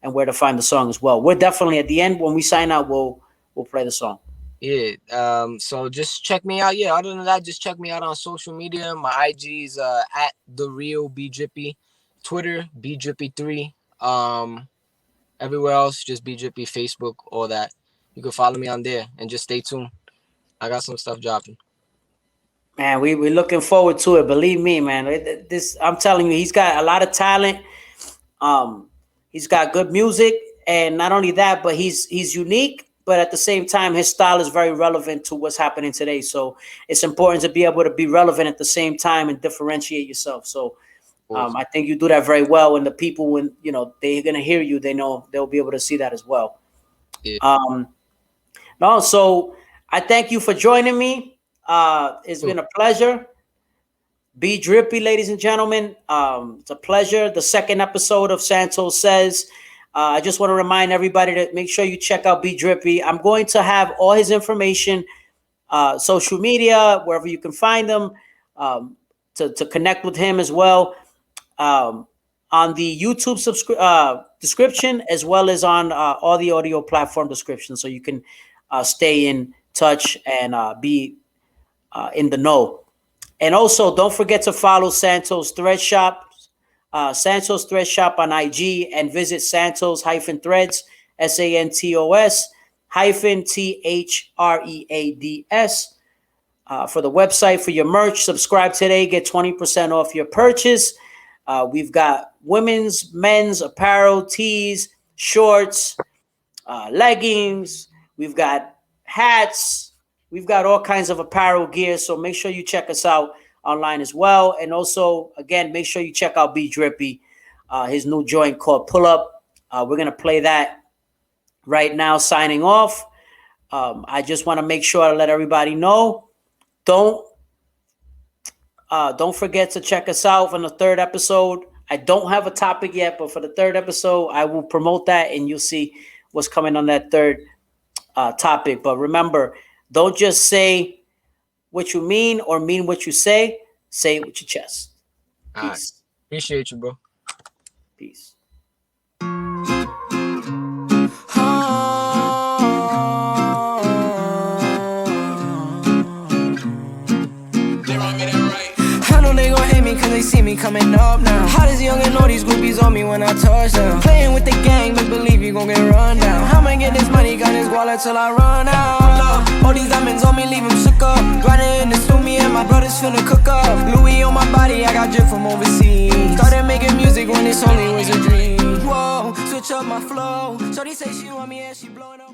where to find the song as well. We're definitely at the end, when we sign out, we'll play the song. Yeah. So just check me out. Yeah. Other than that, just check me out on social media. My IG is at the real B Drippy, Twitter B Drippy3. Everywhere else, just B Drippy, Facebook, all that. You can follow me on there, and just stay tuned. I got some stuff dropping. Man, we're looking forward to it. Believe me, man. I'm telling you, he's got a lot of talent. He's got good music, and not only that, but he's unique, but at the same time, his style is very relevant to what's happening today. So it's important to be able to be relevant at the same time and differentiate yourself. So I think you do that very well, and the people, when they're gonna hear you, they know they'll be able to see that as well. Yeah. No, so I thank you for joining me. It's been a pleasure. B Drippy, ladies and gentlemen. It's a pleasure. The second episode of Santos Says. I just want to remind everybody to make sure you check out B Drippy. I'm going to have all his information, social media, wherever you can find them, to connect with him as well, on the YouTube description, as well as on all the audio platform description, so you can stay in touch and be in the know. And also, don't forget to follow Santos Thread Shop, Santos Thread Shop on IG, and visit Santos-Threads, SANTOS-THREADS, for the website for your merch. Subscribe today, get 20% off your purchase. We've got women's, men's apparel, tees, shorts, leggings. We've got hats. We've got all kinds of apparel gear, so make sure you check us out online as well. And also, again, make sure you check out B Drippy, his new joint called Pull Up. We're going to play that right now, signing off. I just want to make sure I let everybody know, don't forget to check us out for the third episode. I don't have a topic yet, but for the third episode, I will promote that, and you'll see what's coming on that third topic. But remember, don't just say what you mean or mean what you say. Say it with your chest. Peace. Right. Appreciate you, bro. Peace. Cause they see me coming up now. Hottest young and all these groupies on me when I touch down. Playing with the gang, make believe you gon' get run down. I'ma get this money, got this wallet till I run out. All these diamonds on me, leave them shook up. Grinding in the stew, me and my brothers finna cook up. Louis on my body, I got drip from overseas. Started making music when this only was a dream. Whoa, switch up my flow. Shorty say she want me and she blowing up.